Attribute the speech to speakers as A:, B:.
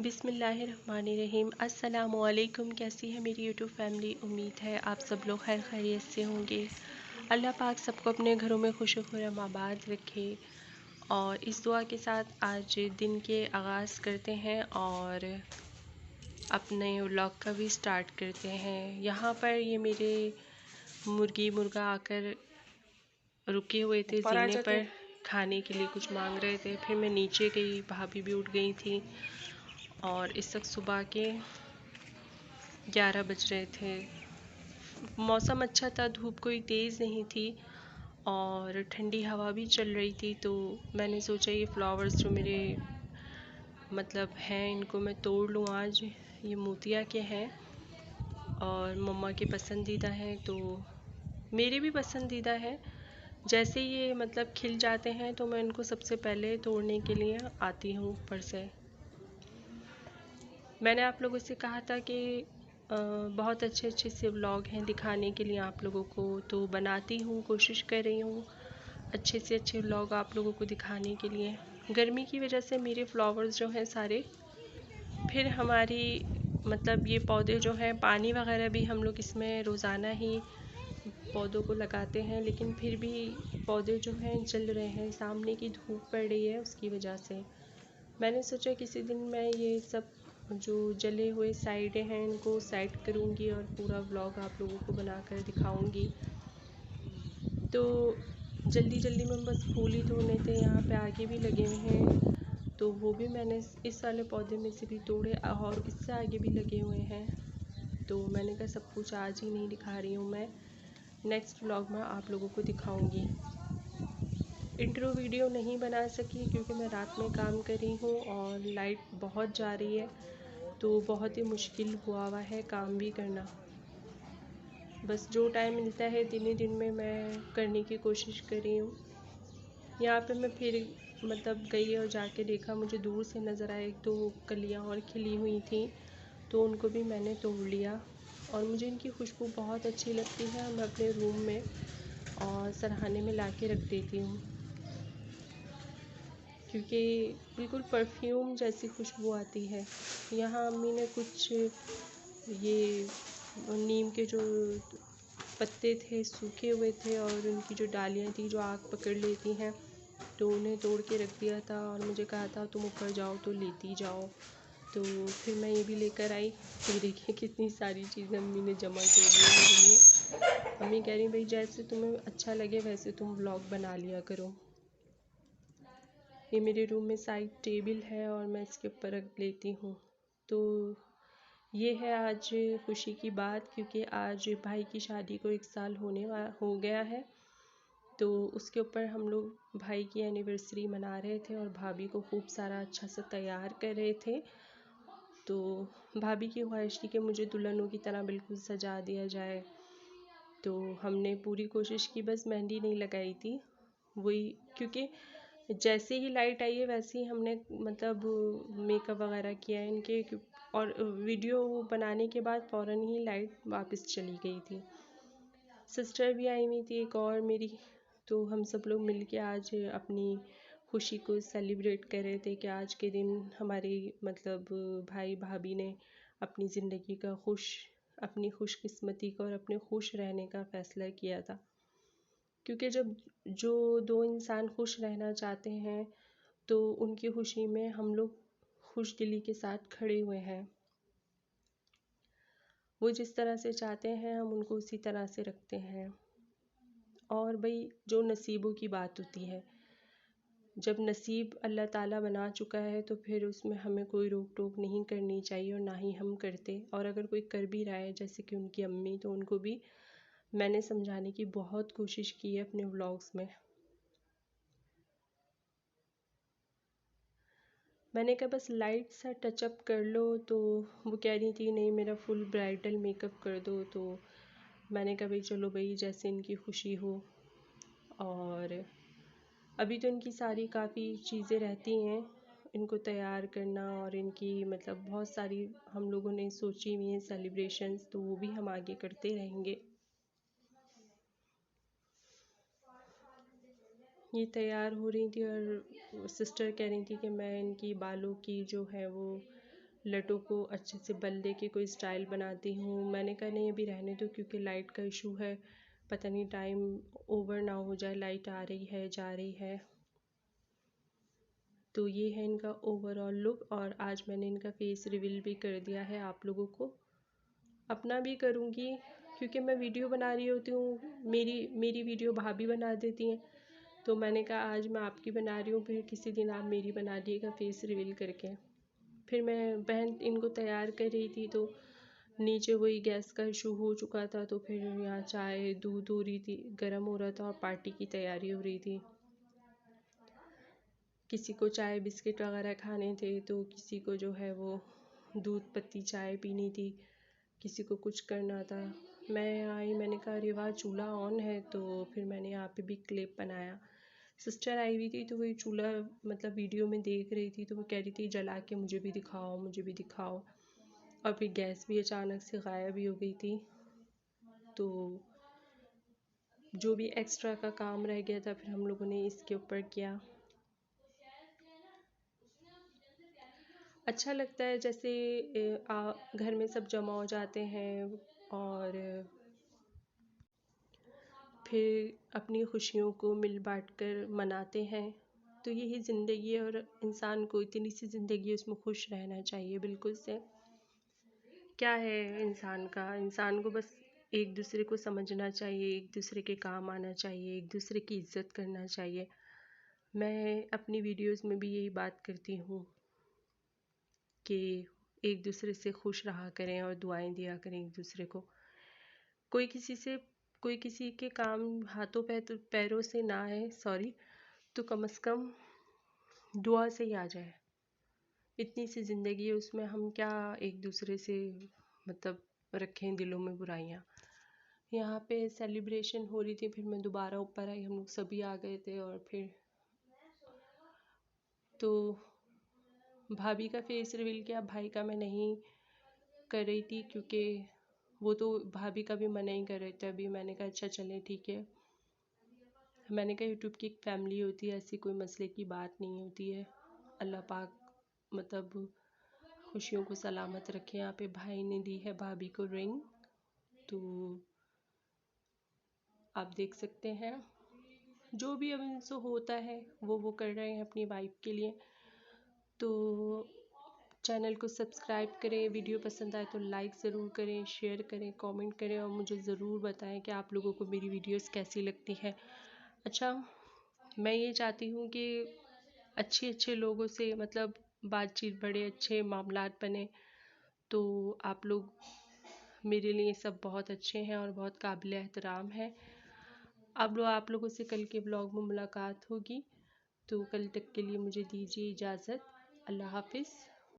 A: बिस्मिल्लाहिर्रहमानिर्रहीम। अस्सलामुअलैकुम। कैसी है मेरी यूट्यूब फैमिली? उम्मीद है आप सब लोग खैर खैरियत से होंगे। अल्लाह पाक सबको अपने घरों में खुश खुरम आबाद रखे। और इस दुआ के साथ आज दिन के आगाज़ करते हैं और अपने व्लॉग का भी स्टार्ट करते हैं। यहाँ पर ये मेरे मुर्गी मुर्गा आकर रुके हुए थे जीने पर, खाने के लिए कुछ मांग रहे थे। फिर मैं नीचे गई, भाभी भी उठ गई थी और इस वक्त सुबह के 11 बज रहे थे। मौसम अच्छा था, धूप कोई तेज़ नहीं थी और ठंडी हवा भी चल रही थी। तो मैंने सोचा ये फ्लावर्स जो मेरे हैं इनको मैं तोड़ लूँ आज। ये मोतिया के हैं और मम्मा के पसंदीदा हैं, तो मेरे भी पसंदीदा है। जैसे ये खिल जाते हैं तो मैं इनको सबसे पहले तोड़ने के लिए आती हूँ ऊपर से। मैंने आप लोगों से कहा था कि बहुत अच्छे अच्छे से व्लॉग हैं दिखाने के लिए आप लोगों को, तो बनाती हूँ, कोशिश कर रही हूँ अच्छे से अच्छे व्लॉग आप लोगों को दिखाने के लिए। गर्मी की वजह से मेरे फ्लावर्स जो हैं सारे, फिर हमारी ये पौधे जो हैं, पानी वगैरह भी हम लोग इसमें रोज़ाना ही पौधों को लगाते हैं, लेकिन फिर भी पौधे जो हैं जल रहे हैं, सामने की धूप पड़ रही है उसकी वजह से। मैंने सोचा किसी दिन मैं ये सब जो जले हुए साइडें हैं इनको साइड करूँगी और पूरा व्लॉग आप लोगों को बनाकर दिखाऊंगी। तो जल्दी जल्दी में बस फूल ही तोड़ने थे। यहाँ पे आगे भी लगे हुए हैं, तो वो भी मैंने इस वाले पौधे में से भी तोड़े और इससे आगे भी लगे हुए हैं। तो मैंने कहा सब कुछ आज ही नहीं दिखा रही हूँ, मैं नेक्स्ट व्लॉग में आप लोगों को दिखाऊंगी। इंट्रो वीडियो नहीं बना सकी क्योंकि मैं रात में काम कर रही हूँ और लाइट बहुत जा रही है, तो बहुत ही मुश्किल हुआ है काम भी करना। बस जो टाइम मिलता है दिन ही दिन में मैं करने की कोशिश कर रही हूँ। यहाँ पे मैं फिर गई और जाके देखा, मुझे दूर से नज़र आया एक दो कलियाँ और खिली हुई थी, तो उनको भी मैंने तोड़ लिया। और मुझे इनकी खुशबू बहुत अच्छी लगती है, मैं अपने रूम में और सरहाने में ला के रख देती हूँ क्योंकि बिल्कुल परफ्यूम जैसी खुशबू आती है। यहाँ अम्मी ने कुछ ये नीम के जो पत्ते थे सूखे हुए थे और उनकी जो डालियाँ थी जो आग पकड़ लेती हैं, तो उन्हें तोड़ के रख दिया था और मुझे कहा था तुम ऊपर जाओ तो लेती जाओ। तो फिर मैं ये भी लेकर आई। तो देखिए कितनी सारी चीज़ें अम्मी ने जमा कर दी मेरे लिए। अम्मी कह रही भाई जैसे तुम्हें अच्छा लगे वैसे तुम व्लॉग बना लिया करो। ये मेरे रूम में साइड टेबल है और मैं इसके ऊपर रख लेती हूँ। तो ये है आज खुशी की बात, क्योंकि आज भाई की शादी को 1 साल हो गया है। तो उसके ऊपर हम लोग भाई की एनिवर्सरी मना रहे थे और भाभी को खूब सारा अच्छा सा तैयार कर रहे थे। तो भाभी की ख्वाहिश थी कि मुझे दुल्हनों की तरह बिल्कुल सजा दिया जाए। तो हमने पूरी कोशिश की, बस मेहंदी नहीं लगाई थी वही, क्योंकि जैसे ही लाइट आई है वैसे ही हमने मेकअप वगैरह किया है इनके। और वीडियो बनाने के बाद फ़ौरन ही लाइट वापस चली गई थी। सिस्टर भी आई हुई थी एक और मेरी, तो हम सब लोग मिलके आज अपनी खुशी को सेलिब्रेट कर रहे थे कि आज के दिन हमारे भाई भाभी ने अपनी ज़िंदगी का अपनी खुशकिस्मती का और अपने खुश रहने का फ़ैसला किया था। क्योंकि जब जो दो इंसान खुश रहना चाहते हैं तो उनकी खुशी में हम लोग खुश दिली के साथ खड़े हुए हैं। वो जिस तरह से चाहते हैं हम उनको उसी तरह से रखते हैं। और भाई जो नसीबों की बात होती है, जब नसीब अल्लाह ताला बना चुका है तो फिर उसमें हमें कोई रोक टोक नहीं करनी चाहिए और ना ही हम करते। और अगर कोई कर भी रहा है जैसे कि उनकी अम्मी, तो उनको भी मैंने समझाने की बहुत कोशिश की है अपने व्लॉग्स में। मैंने कहा बस लाइट सा टचअप कर लो, तो वो कह रही थी नहीं मेरा फुल ब्राइडल मेकअप कर दो। तो मैंने कहा भाई चलो भाई जैसे इनकी खुशी हो। और अभी तो इनकी सारी काफ़ी चीज़ें रहती हैं इनको तैयार करना, और इनकी बहुत सारी हम लोगों ने सोची हुई हैं सेलिब्रेशंस, तो वो भी हम आगे करते रहेंगे। ये तैयार हो रही थी और सिस्टर कह रही थी कि मैं इनकी बालों की जो है वो लटों को अच्छे से बल दे के कोई स्टाइल बनाती हूँ। मैंने कहा नहीं अभी रहने दो क्योंकि लाइट का इशू है, पता नहीं टाइम ओवर ना हो जाए, लाइट आ रही है जा रही है। तो ये है इनका ओवरऑल लुक और आज मैंने इनका फेस रिवील भी कर दिया है आप लोगों को। अपना भी करूँगी क्योंकि मैं वीडियो बना रही होती हूँ, मेरी वीडियो भाभी बना देती हैं, तो मैंने कहा आज मैं आपकी बना रही हूँ, फिर किसी दिन आप मेरी बना दिएगा फेस रिवील करके। फिर मैं बहन इनको तैयार कर रही थी तो नीचे वही गैस का इशू हो चुका था, तो फिर यहाँ चाय दूध हो रही थी, गर्म हो रहा था और पार्टी की तैयारी हो रही थी। किसी को चाय बिस्किट वगैरह खाने थे, तो किसी को जो है वो दूध पत्ती चाय पीनी थी, किसी को कुछ करना था। मैं आई, मैंने कहा अरे वाह चूल्हा ऑन है, तो फिर मैंने यहाँ पे भी क्लिप बनाया। सिस्टर आई हुई थी तो वही चूल्हा मतलब वीडियो में देख रही थी, तो वो कह रही थी जला के मुझे भी दिखाओ मुझे भी दिखाओ। और फिर गैस भी अचानक से गायब ही हो गई थी, तो जो भी एक्स्ट्रा का काम रह गया था फिर हम लोगों ने इसके ऊपर किया। अच्छा लगता है जैसे घर में सब जमा हो जाते हैं और फिर अपनी खुशियों को मिल बांट कर मनाते हैं। तो यही ज़िंदगी है और इंसान को इतनी सी ज़िंदगी है, उसमें खुश रहना चाहिए बिल्कुल से। क्या है इंसान को बस एक दूसरे को समझना चाहिए, एक दूसरे के काम आना चाहिए, एक दूसरे की इज्जत करना चाहिए। मैं अपनी वीडियोस में भी यही बात करती हूँ कि एक दूसरे से खुश रहा करें और दुआएं दिया करें एक दूसरे को। कोई किसी के काम हाथों पैरों से ना आए, सॉरी, तो कम से कम दुआ से ही आ जाए। इतनी सी ज़िंदगी है, उसमें हम क्या एक दूसरे से मतलब रखें दिलों में बुराइयाँ। यहाँ पे सेलिब्रेशन हो रही थी, फिर मैं दोबारा ऊपर आई, हम लोग सभी आ गए थे और फिर तो भाभी का फेस रिवील किया, भाई का मैं नहीं कर रही थी क्योंकि वो तो भाभी का भी मना ही कर रहे थे। अभी मैंने कहा अच्छा चलें ठीक है, मैंने कहा यूट्यूब की एक फैमिली होती है, ऐसी कोई मसले की बात नहीं होती है। अल्लाह पाक मतलब खुशियों को सलामत रखे। यहाँ पे भाई ने दी है भाभी को रिंग, तो आप देख सकते हैं जो भी अब इनसे होता है वो कर रहे हैं अपनी वाइफ के लिए। तो चैनल को सब्सक्राइब करें, वीडियो पसंद आए तो लाइक ज़रूर करें, शेयर करें, कमेंट करें और मुझे ज़रूर बताएं कि आप लोगों को मेरी वीडियोस कैसी लगती है। अच्छा, मैं ये चाहती हूँ कि अच्छे लोगों से मतलब बातचीत, बड़े अच्छे मामलात बने, तो आप लोग मेरे लिए सब बहुत अच्छे हैं और बहुत काबिल एहतराम है। अब आप लोगों से कल के ब्लॉग में मुलाकात होगी, तो कल तक के लिए मुझे दीजिए इजाज़त। अल्लाह हाफिज़।